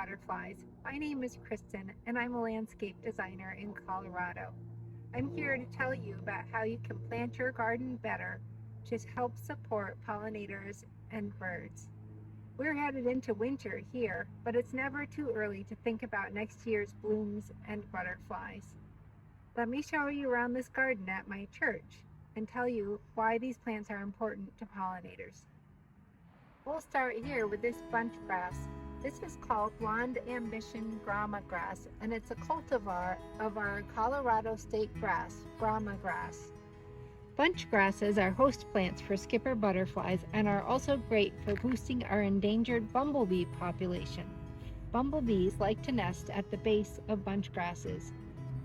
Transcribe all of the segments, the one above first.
butterflies. My name is Kristen and I'm a landscape designer in Colorado. I'm here to tell you about how you can plant your garden better to help support pollinators and birds. We're headed into winter here, but it's never too early to think about next year's blooms and butterflies. Let me show you around this garden at my church and tell you why these plants are important to pollinators. We'll start here with this bunch grass. This is called Blonde Ambition Grama grass, and it's a cultivar of our Colorado state grass, grama grass. Bunch grasses are host plants for skipper butterflies and are also great for boosting our endangered bumblebee population. Bumblebees like to nest at the base of bunch grasses.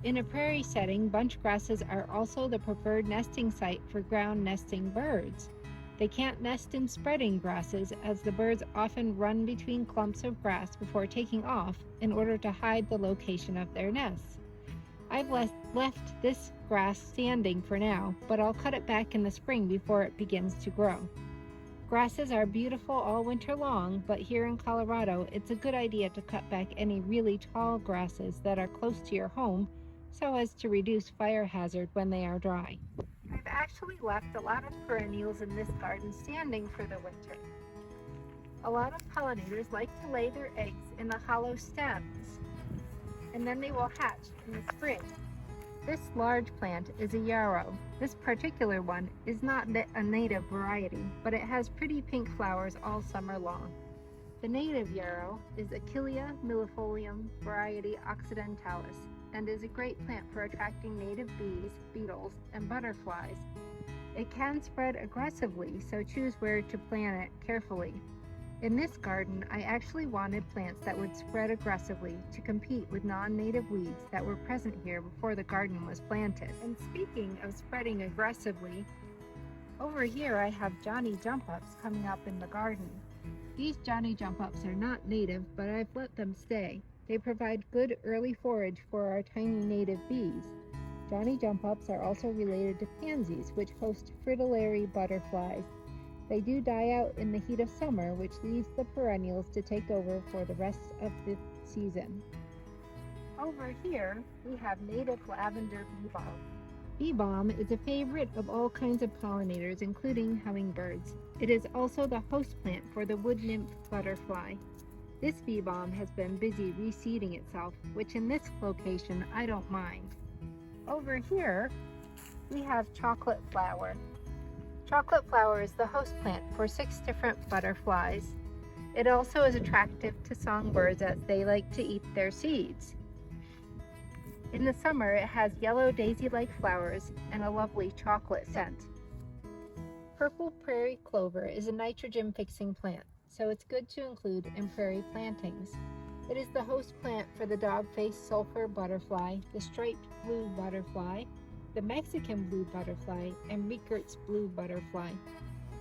In a prairie setting, bunch grasses are also the preferred nesting site for ground nesting birds. They can't nest in spreading grasses as the birds often run between clumps of grass before taking off in order to hide the location of their nests. I've left this grass standing for now, but I'll cut it back in the spring before it begins to grow. Grasses are beautiful all winter long, but here in Colorado, it's a good idea to cut back any really tall grasses that are close to your home so as to reduce fire hazard when they are dry. I've actually left a lot of perennials in this garden standing for the winter. A lot of pollinators like to lay their eggs in the hollow stems, and then they will hatch in the spring. This large plant is a yarrow. This particular one is not a native variety, but it has pretty pink flowers all summer long. The native yarrow is Achillea millefolium variety occidentalis and is a great plant for attracting native bees, beetles, and butterflies. It can spread aggressively, so choose where to plant it carefully. In this garden, I actually wanted plants that would spread aggressively to compete with non-native weeds that were present here before the garden was planted. And speaking of spreading aggressively, over here I have Johnny Jump-Ups coming up in the garden. These Johnny Jump-Ups are not native, but I've let them stay. They provide good early forage for our tiny native bees. Johnny Jump-Ups are also related to pansies, which host fritillary butterflies. They do die out in the heat of summer, which leaves the perennials to take over for the rest of the season. Over here, we have native lavender bee balm. Bee balm is a favorite of all kinds of pollinators, including hummingbirds. It is also the host plant for the wood nymph butterfly. This bee balm has been busy reseeding itself, which in this location I don't mind. Over here, we have chocolate flower. Chocolate flower is the host plant for 6 different butterflies. It also is attractive to songbirds as they like to eat their seeds. In the summer, it has yellow daisy-like flowers and a lovely chocolate scent. Purple prairie clover is a nitrogen-fixing plant, so it's good to include in prairie plantings. It is the host plant for the dog-faced sulfur butterfly, the striped blue butterfly, the Mexican blue butterfly, and Riegert's blue butterfly.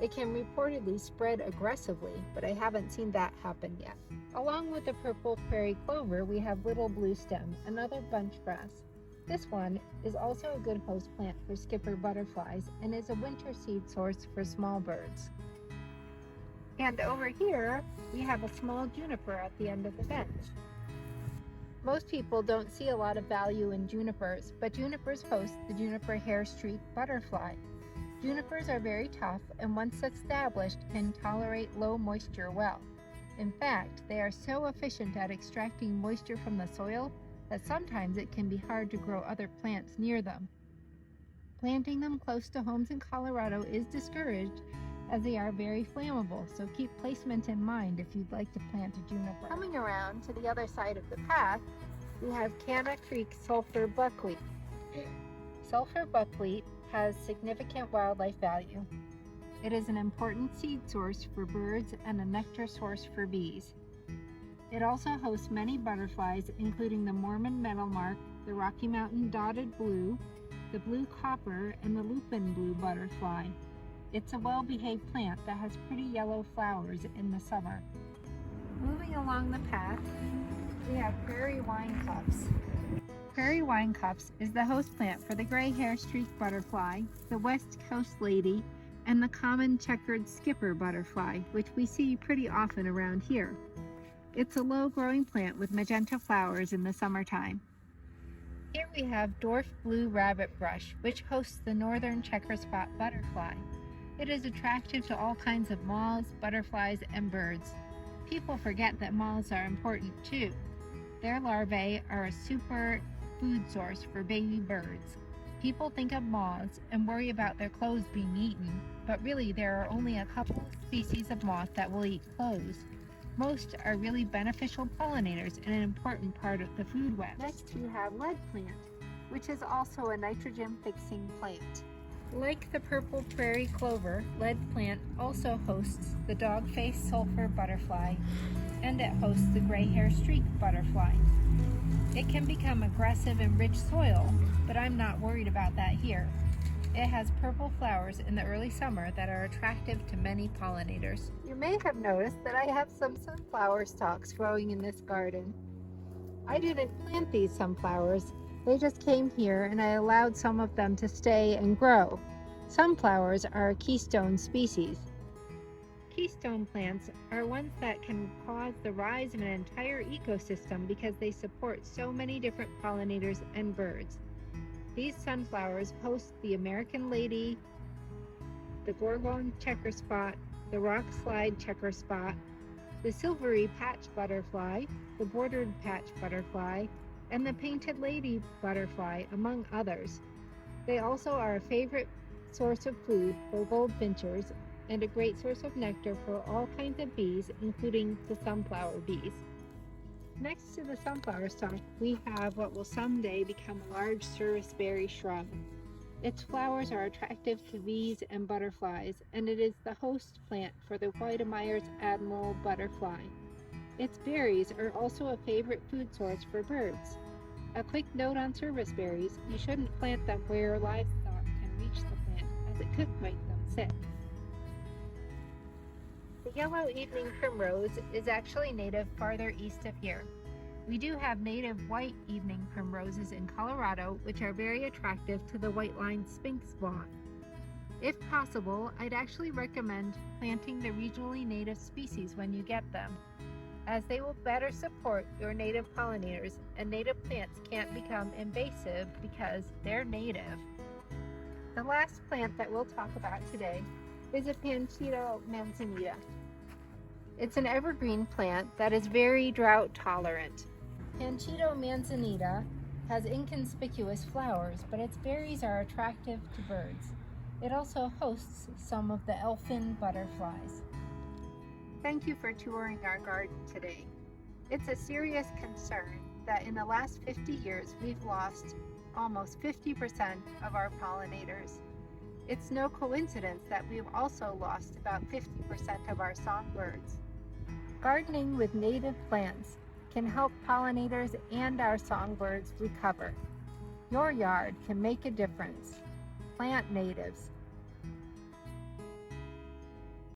It can reportedly spread aggressively, but I haven't seen that happen yet. Along with the purple prairie clover, we have little blue stem, another bunch grass. This one is also a good host plant for skipper butterflies and is a winter seed source for small birds. And over here, we have a small juniper at the end of the bench. Most people don't see a lot of value in junipers, but junipers host the juniper hair-streaked butterfly. Junipers are very tough and once established can tolerate low moisture well. In fact, they are so efficient at extracting moisture from the soil that sometimes it can be hard to grow other plants near them. Planting them close to homes in Colorado is discouraged as they are very flammable, so keep placement in mind if you'd like to plant a juniper. Coming around to the other side of the path, we have Canna Creek sulfur buckwheat. Sulfur buckwheat has significant wildlife value. It is an important seed source for birds and a nectar source for bees. It also hosts many butterflies, including the Mormon meadowlark, the Rocky Mountain dotted blue, the blue copper, and the lupin blue butterfly. It's a well-behaved plant that has pretty yellow flowers in the summer. Moving along the path, we have prairie wine cups. Prairie wine cups is the host plant for the gray hair-streaked butterfly, the West Coast lady, and the common checkered skipper butterfly, which we see pretty often around here. It's a low-growing plant with magenta flowers in the summertime. Here we have dwarf blue rabbit brush, which hosts the northern checker spot butterfly. It is attractive to all kinds of moths, butterflies, and birds. People forget that moths are important too. Their larvae are a super food source for baby birds. People think of moths and worry about their clothes being eaten, but really there are only a couple of species of moth that will eat clothes. Most are really beneficial pollinators and an important part of the food web. Next we have lead plant, which is also a nitrogen-fixing plant. Like the purple prairie clover, lead plant also hosts the dog-faced sulfur butterfly, and it hosts the gray-hair streak butterfly. It can become aggressive in rich soil, but I'm not worried about that here. It has purple flowers in the early summer that are attractive to many pollinators. You may have noticed that I have some sunflower stalks growing in this garden. I didn't plant these sunflowers. They just came here and I allowed some of them to stay and grow. Sunflowers are a keystone species. Keystone plants are ones that can cause the rise of an entire ecosystem because they support so many different pollinators and birds. These sunflowers host the American lady, the Gorgon checker spot, the rock slide checker spot, the silvery patch butterfly, the bordered patch butterfly, and the painted lady butterfly, among others. They also are a favorite source of food for goldfinchers and a great source of nectar for all kinds of bees, including the sunflower bees. Next to the sunflower stalk, we have what will someday become a large serviceberry shrub. Its flowers are attractive to bees and butterflies, and it is the host plant for the Whitemeyer's admiral butterfly. Its berries are also a favorite food source for birds. A quick note on serviceberries: you shouldn't plant them where livestock can reach the plant, as it could make them sick. The yellow evening primrose is actually native farther east of here. We do have native white evening primroses in Colorado, which are very attractive to the white-lined sphinx moth. If possible, I'd actually recommend planting the regionally native species when you get them, as they will better support your native pollinators, and native plants can't become invasive because they're native. The last plant that we'll talk about today is a Panchito manzanita. It's an evergreen plant that is very drought tolerant. Panchito manzanita has inconspicuous flowers, but its berries are attractive to birds. It also hosts some of the elfin butterflies. Thank you for touring our garden today. It's a serious concern that in the last 50 years we've lost almost 50% of our pollinators. It's no coincidence that we've also lost about 50% of our songbirds. Gardening with native plants can help pollinators and our songbirds recover. Your yard can make a difference. Plant natives.